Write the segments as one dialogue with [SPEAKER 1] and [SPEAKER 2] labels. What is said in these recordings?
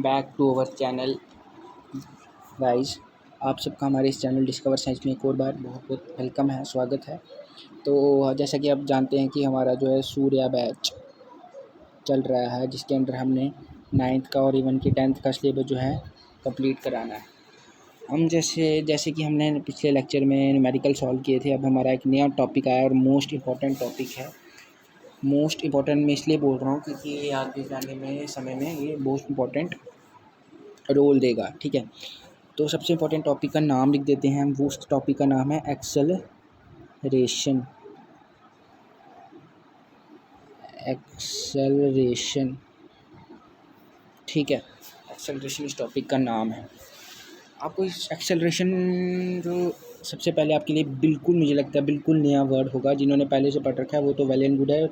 [SPEAKER 1] Welcome back to our channel guys. आप सबका हमारे इस चैनल डिस्कवर साइंस में एक और बार बहुत बहुत वेलकम है, स्वागत है। तो जैसा कि आप जानते हैं कि हमारा जो है सूर्या बैच चल रहा है, जिसके अंदर हमने 9th का और इवन की 10th का सिलेबस जो है कंप्लीट कराना है। हम जैसे कि हमने पिछले लेक्चर में न्यूमेरिकल सॉल्व किए थे, अब हमारा एक नया टॉपिक आया और मोस्ट इम्पॉर्टेंट टॉपिक है। मोस्ट इम्पॉर्टेंट मैं इसलिए बोल रहा हूँ क्योंकि ये आगे जाने में समय में ये मोस्ट इम्पॉर्टेंट रोल देगा, ठीक है। तो सबसे इम्पोर्टेंट टॉपिक का नाम लिख देते हैं हम। वो उस टॉपिक का नाम है एक्सेलरेशन। एक्सेलरेशन, ठीक है। एक्सेलरेशन इस टॉपिक का नाम है। आपको इस एक्सेलरेशन जो सबसे पहले आपके लिए बिल्कुल, मुझे लगता है बिल्कुल नया वर्ड होगा। जिन्होंने पहले से पढ़ रखा है वो तो वेल एंड गुड है,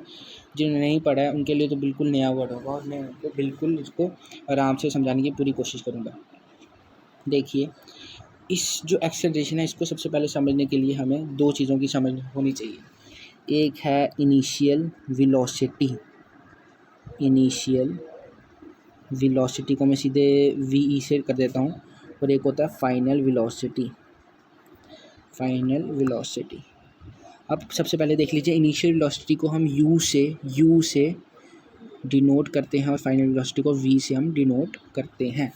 [SPEAKER 1] जिन्होंने नहीं पढ़ा है उनके लिए तो बिल्कुल नया वर्ड होगा और मैं उनको बिल्कुल इसको आराम से समझाने की पूरी कोशिश करूँगा। देखिए, इस जो एक्सेलरेशन है इसको सबसे पहले समझने के लिए हमें दो चीज़ों की समझ होनी चाहिए। एक है इनिशियल वेलोसिटी। इनिशियल वेलोसिटी को मैं सीधे वी से कर देता हूँ, और एक होता है फाइनल वेलोसिटी। Final velocity. अब सबसे पहले देख लीजिए, इनिशियल वेलोसिटी को हम यू से डिनोट करते हैं और फाइनल वेलोसिटी को वी से हम डिनोट करते हैं।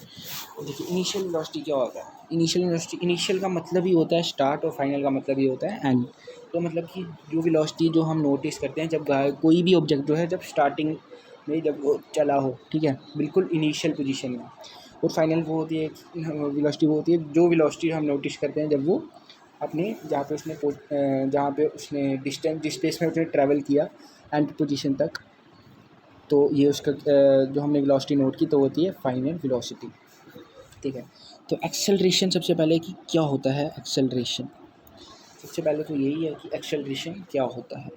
[SPEAKER 1] देखिए, इनिशियल वेलोसिटी क्या होता है। इनिशियल वेलोसिटी, इनिशियल का मतलब ही होता है स्टार्ट और फाइनल का मतलब ही होता है एंड। तो मतलब कि जो वेलोसिटी जो हम नोटिस करते हैं जब कोई भी ऑब्जेक्ट जो है जब स्टार्टिंग में जब वो चला हो, ठीक है, बिल्कुल इनिशियल पोजीशन में। और फाइनल वो होती है वेलोसिटी, वो होती है जो वेलोसिटी हम नोटिस करते हैं जब वो अपने जहाँ पे उसने डिस्टेंस जिस स्पेस में उसने ट्रैवल किया एंड पोजीशन तक, तो ये उसका जो हमने वेलोसिटी नोट की तो होती है फाइनल वेलोसिटी, ठीक है। तो एक्सेलरेशन सबसे पहले कि क्या होता है एक्सेलरेशन। सबसे पहले तो यही है कि एक्सेलरेशन क्या होता है।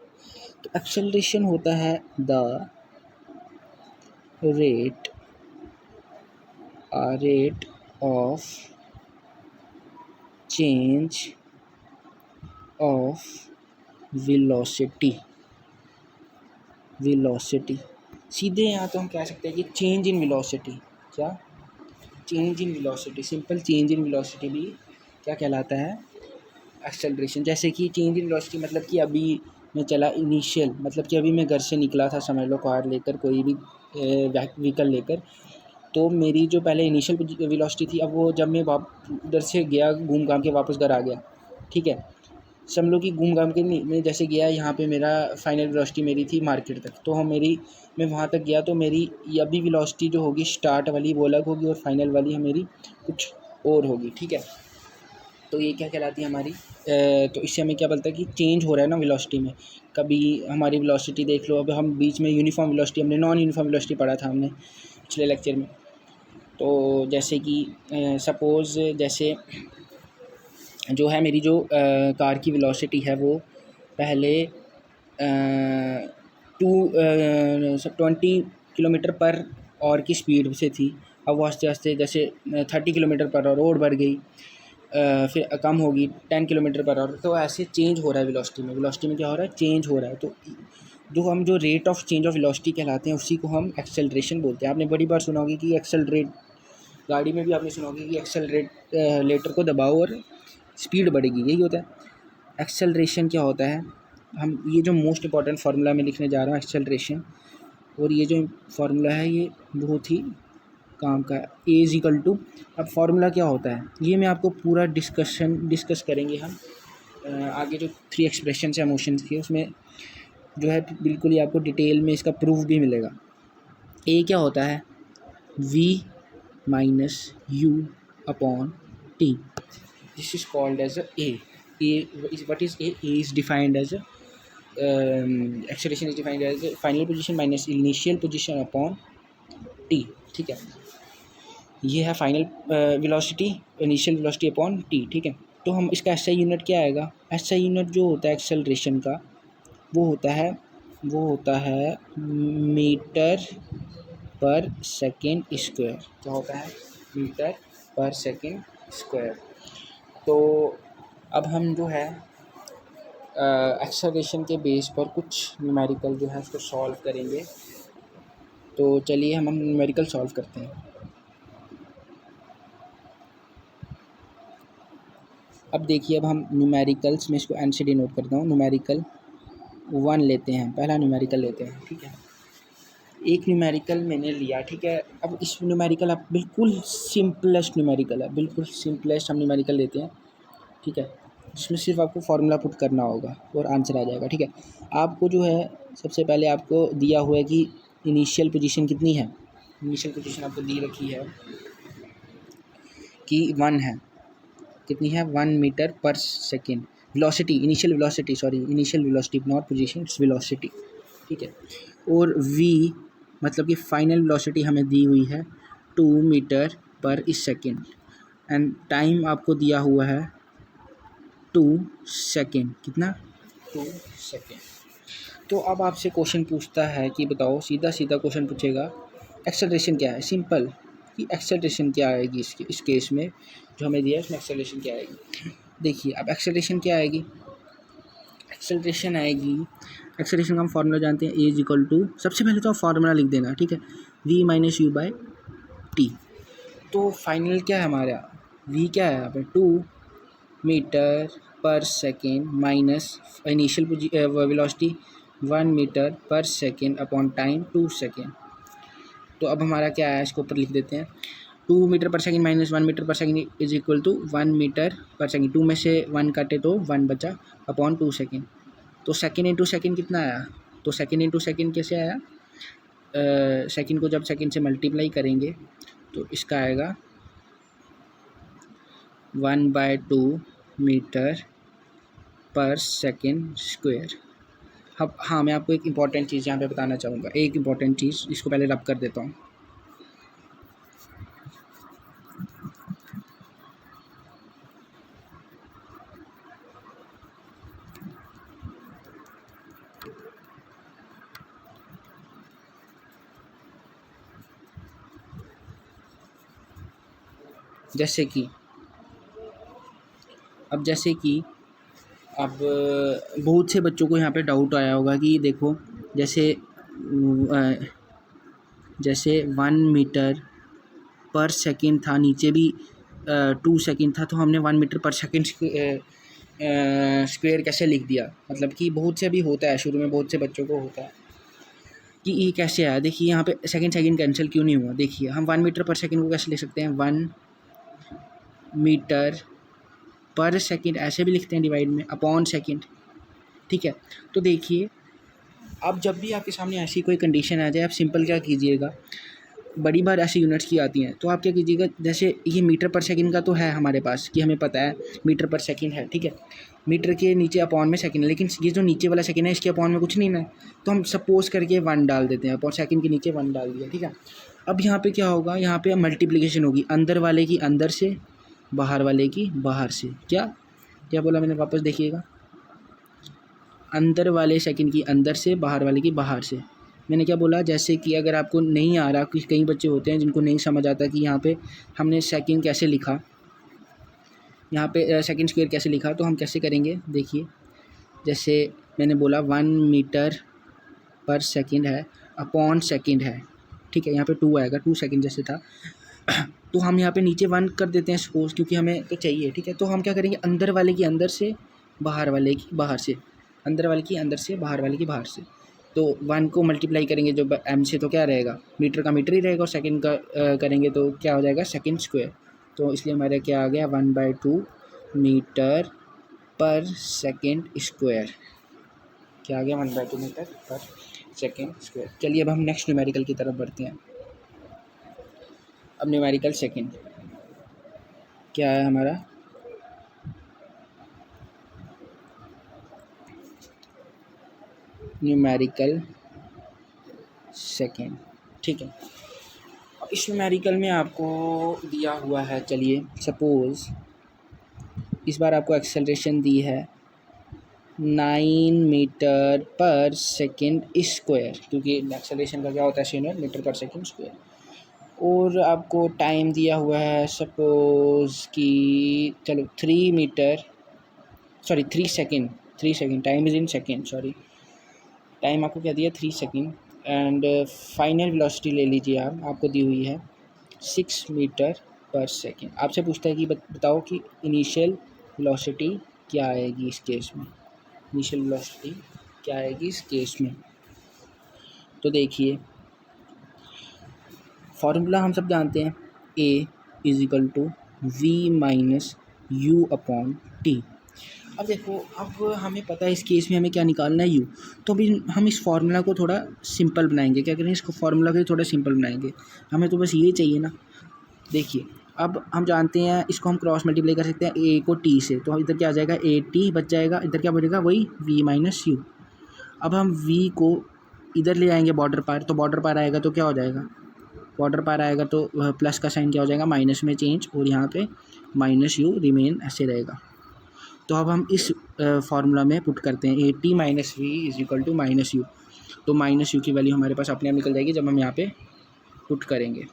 [SPEAKER 1] तो एक्सेलरेशन होता है the rate of change of velocity. सीधे यहाँ तो हम कह सकते हैं कि चेंज इन वेलोसिटी। क्या? Change in velocity. Simple change in velocity भी क्या कहलाता है? एक्सेलरेशन। जैसे कि चेंज इन वेलोसिटी मतलब कि अभी मैं चला इनिशियल, मतलब कि अभी मैं घर से निकला था, समझ लो कार लेकर, कोई भी व्हीकल लेकर, तो मेरी जो पहले इनिशियल वेलोसिटी थी, अब वो जब मैं उधर से गया घूम घाम के वापस घर आ गया, ठीक है, समझ लो कि घूम घाम के मैं जैसे गया यहाँ पे, मेरा फाइनल वेलोसिटी मेरी थी मार्केट तक, तो मैं वहाँ तक गया, तो मेरी अभी वेलोसिटी जो होगी स्टार्ट वाली वो अलग होगी और फाइनल वाली मेरी कुछ और होगी, ठीक है। तो ये क्या कहलाती है हमारी तो इससे हमें क्या बोलता है कि चेंज हो रहा है ना वेलोसिटी में। कभी हमारी वेलोसिटी देख लो, अब हम बीच में यूनिफॉर्म वेलोसिटी, हमने नॉन यूनिफॉर्म वेलोसिटी पढ़ा था हमने पिछले लेक्चर में। तो जैसे कि सपोज़ जैसे जो है मेरी जो कार की वेलोसिटी है वो पहले 20 किलोमीटर पर आवर की स्पीड से थी। अब वो आस्ते आस्ते जैसे 30 किलोमीटर पर आवर और बढ़ गई, फिर कम होगी 10 किलोमीटर पर आवर। तो ऐसे चेंज हो रहा है वेलोसिटी में। वेलोसिटी में क्या हो रहा है? चेंज हो रहा है। तो जो rate of change of velocity कहलाते हैं उसी को हम एक्सेलरेशन बोलते हैं। आपने बड़ी बार सुना होगी कि एक्सेलरेट, गाड़ी में भी आपने सुना होगी कि एक्सेलरेट लेटर को दबाओ और स्पीड बढ़ेगी, यही होता है। एक्सेलरेशन क्या होता है, हम ये जो मोस्ट इंपॉर्टेंट फार्मूला मैं लिखने जा रहा हूँ एक्सेलरेशन, और ये जो फार्मूला है ये बहुत ही काम का है। ए इज इक्वल टू, अब फार्मूला क्या होता है ये मैं आपको पूरा डिस्कस करेंगे हम आगे। जो 3 एक्सप्रेशन है मोशन की, उसमें जो है बिल्कुल ही आपको डिटेल में इसका प्रूफ भी मिलेगा। ए क्या होता है? V minus U upon T. This is called as A. What is A? A is defined as acceleration is defined as final position minus initial position upon t, ठीक है। ये है final velocity, initial velocity upon T, ठीक है। तो हम इसका SI unit क्या आएगा? एसआई यूनिट जो होता है एक्सेलरेशन का वो होता है मीटर पर सेकेंड स्क्वायर। क्या होता है? Metre per second square. तो अब हम जो है एक्सेलरेशन के बेस पर कुछ न्यूमेरिकल जो है उसको सॉल्व करेंगे। तो चलिए हम न्यूमेरिकल सॉल्व करते हैं। अब देखिए, अब हम न्यूमेरिकल्स में इसको एन से डिनोट करता हूँ। न्यूमेरिकल 1 लेते हैं, पहला न्यूमेरिकल लेते हैं, ठीक है। एक न्यूमेरिकल मैंने लिया, ठीक है। अब इस न्यूमेरिकल आप बिल्कुल सिंपलेस्ट न्यूमेरिकल है, बिल्कुल सिंपलेस्ट हम न्यूमेरिकल लेते हैं, ठीक है। जिसमें सिर्फ आपको फार्मूला पुट करना होगा और आंसर आ जाएगा, ठीक है। आपको जो है सबसे पहले आपको दिया हुआ है कि इनिशियल पोजीशन कितनी है। इनिशियल पोजीशन आपको दी रखी है कि 1 है, कितनी है, 1 metre per second. Velocity, initial velocity, sorry initial velocity, not position, its velocity, ठीक है। और v मतलब कि फाइनल वेलोसिटी हमें दी हुई है 2 मीटर पर इस सेकेंड, एंड टाइम आपको दिया हुआ है 2 सेकेंड, कितना, 2 सेकेंड। तो अब आपसे क्वेश्चन पूछता है कि बताओ, सीधा सीधा क्वेश्चन पूछेगा एक्सेलरेशन क्या है। सिंपल कि एक्सेलरेशन क्या आएगी इस केस में जो हमें दिया है, उसमें एक्सेलरेशन क्या आएगी। देखिए अब एक्सेलरेशन क्या आएगी, एक्सेलरेशन आएगी, एक्सेलरेशन का हम फार्मूला जानते हैं, ए इज इक्वल टू, सबसे पहले तो आप फार्मूला लिख देना, ठीक है, v minus you by T. तो फाइनल क्या है हमारा, v क्या है यहाँ पे, 2 metre per second minus initial velocity 1 metre per second upon time 2 second. तो अब हमारा क्या है, इसको ऊपर लिख देते हैं, 2 metre per second minus 1 metre per second is equal to 1 metre per second, 2 में से 1 काटे तो 1 बचा अपॉन 2 सेकेंड। तो सेकेंड इंटू सेकेंड कितना आया, तो सेकेंड इंटू सेकेंड कैसे आया, सेकेंड को जब सेकेंड से मल्टीप्लाई करेंगे तो इसका आएगा 1/2 मीटर पर सेकेंड स्क्वायर। अब हाँ, मैं आपको एक इम्पॉर्टेंट चीज़ यहाँ पे बताना चाहूँगा, एक इम्पॉर्टेंट चीज़, इसको पहले रब कर देता हूँ। जैसे कि अब बहुत से बच्चों को यहाँ पे डाउट आया होगा कि देखो जैसे 1 मीटर पर सेकेंड था, नीचे भी 2 सेकेंड था, तो हमने 1 मीटर पर सेकेंड स्क्वायर कैसे लिख दिया। मतलब कि बहुत से अभी होता है, शुरू में बहुत से बच्चों को होता है कि ये कैसे आया। देखिए यहाँ पे सेकेंड कैंसिल क्यों नहीं हुआ, देखिए हम 1 मीटर पर सेकेंड को कैसे लिख सकते हैं, 1 मीटर पर सेकेंड ऐसे भी लिखते हैं डिवाइड में, अपॉन सेकेंड, ठीक है। तो देखिए अब जब भी आपके सामने ऐसी कोई कंडीशन आ जाए, आप सिंपल क्या कीजिएगा, बड़ी बार ऐसी यूनिट्स की आती हैं, तो आप क्या कीजिएगा, जैसे ये मीटर पर सेकंड का तो है हमारे पास कि हमें पता है मीटर पर सेकंड है, ठीक है। मीटर के नीचे अपॉन में सेकंड है, लेकिन ये जो नीचे वाला सेकंड है इसके अपॉन में कुछ नहीं है, तो हम सपोज करके 1 डाल देते हैं, अपॉन सेकंड के नीचे 1 डाल दिया, ठीक है। अब यहाँ पे क्या होगा, यहाँ पे मल्टीप्लिकेशन होगी, अंदर वाले की अंदर से, बाहर वाले की बाहर से। क्या बोला मैंने, वापस देखिएगा, अंदर वाले सेकंड की अंदर से, बाहर वाले की बाहर से। मैंने क्या बोला, जैसे कि अगर आपको नहीं आ रहा, कि कई बच्चे होते हैं जिनको नहीं समझ आता कि यहाँ पे हमने सेकंड कैसे लिखा, यहाँ पे सेकंड स्क्वायर कैसे लिखा, तो हम कैसे करेंगे, देखिए जैसे मैंने बोला 1 मीटर पर सेकंड है, अपॉन सेकंड है, ठीक है। यहाँ पे 2 आएगा, 2 सेकंड जैसे था, तो हम यहाँ पे नीचे 1 कर देते हैं सपोज, क्योंकि हमें तो चाहिए, ठीक है। तो हम क्या करेंगे, अंदर वाले की अंदर से, बाहर वाले की बाहर से, अंदर वाले की अंदर से, बाहर वाले की बाहर से। तो 1 को मल्टीप्लाई करेंगे जो m से, तो क्या रहेगा, मीटर का मीटर ही रहेगा, और सेकंड का करेंगे तो क्या हो जाएगा, सेकंड स्क्वायर। तो इसलिए हमारा क्या आ गया, 1/2 मीटर पर सेकंड स्क्वायर, क्या आ गया, 1/2 मीटर पर सेकंड स्क्वायर। चलिए अब हम नेक्स्ट न्यूमेरिकल की तरफ बढ़ते हैं। अब न्यूमेरिकल सेकंड क्या है हमारा, न्यूमेरिकल सेकंड, ठीक है। अब इस न्यूमेरिकल में आपको दिया हुआ है, चलिए सपोज़ इस बार आपको एक्सेलरेशन दी है 9 मीटर पर सेकंड स्क्वायर, क्योंकि एक्सेलरेशन का क्या होता है, यूनिट मीटर पर सेकंड स्क्वायर। और आपको टाइम दिया हुआ है सपोज़ कि चलो 3 second, time is in second, sorry time आपको क्या दिया, 3 सेकंड, एंड फाइनल वेलोसिटी ले लीजिए आप, आपको दी हुई है 6 मीटर पर सेकंड। आपसे पूछता है कि बताओ कि इनिशियल वेलोसिटी क्या आएगी इस केस में, इनिशियल वेलोसिटी क्या आएगी इस केस में। तो देखिए फॉर्मूला हम सब जानते हैं, a is equal to V minus U upon T. अब देखो, अब हमें पता है इस केस में हमें क्या निकालना है, u। तो अभी हम इस फार्मूला को थोड़ा सिंपल बनाएंगे। क्या करेंगे, इसको फार्मूला को थोड़ा सिंपल बनाएंगे। हमें तो बस ये चाहिए ना। देखिए अब हम जानते हैं इसको हम क्रॉस मल्टीप्लाई कर सकते हैं a को t से, तो इधर क्या आ जाएगा, a t बच जाएगा, इधर क्या बचेगा, वही v माइनस यू। अब हम v को इधर ले आएंगे बॉर्डर पार, तो बॉर्डर पार आएगा तो क्या हो जाएगा, बॉर्डर पार आएगा तो प्लस का साइन क्या हो जाएगा, माइनस में चेंज, और यहाँ पे माइनस यू रिमेन ऐसे रहेगा। तो अब हम इस फार्मूला में पुट करते हैं A T minus V is equal to minus U. तो माइनस यू की वैल्यू हमारे पास अपने आप निकल जाएगी जब हम यहाँ पे पुट करेंगे।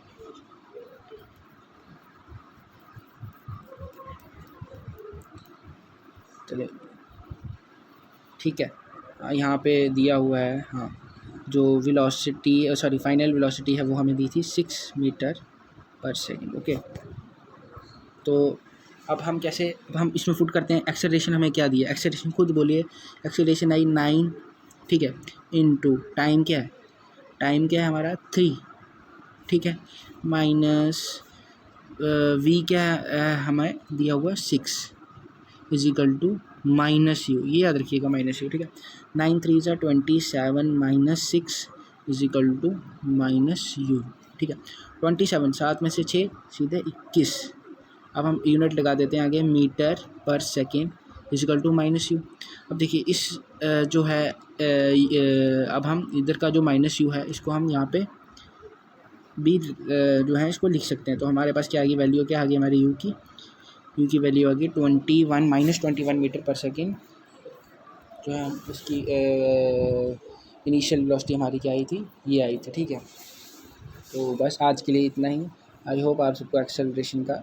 [SPEAKER 1] चलिए ठीक है, यहाँ पे दिया हुआ है, हाँ, जो वेलोसिटी सॉरी फाइनल वेलोसिटी है वो हमें दी थी 6 मीटर पर सेकेंड। ओके, तो अब हम कैसे, अब हम इसमें पुट करते हैं एक्सेलरेशन। हमें क्या दिया, एक्सेलरेशन खुद बोलिए, एक्सेलरेशन आई 9, ठीक है, इनटू टाइम क्या है, टाइम क्या है हमारा 3, ठीक है, माइनस वी क्या है हमें दिया हुआ 6 is equal to minus U, ये याद रखिएगा माइनस यू, ठीक है। 9 3 ज़ा 27 minus 6 is equal to minus U, ठीक है। 27 7 में से 6 सीधे 21। अब हम यूनिट लगा देते हैं आगे, metre per second is equal to minus U. अब देखिए इस जो है अब हम इधर का जो माइनस यू है इसको हम यहाँ पे भी जो है इसको लिख सकते हैं। तो हमारे पास क्या आ गई वैल्यू, क्या आ गई हमारी यू की वैल्यू आ गई 21 माइनस 21 मीटर पर सेकेंड, जो है उसकी इनिशियल वेलोसिटी हमारी क्या आई थी, ये आई थी, ठीक है। तो बस आज के लिए इतना ही। आई होप आप सबको एक्सेलरेशन का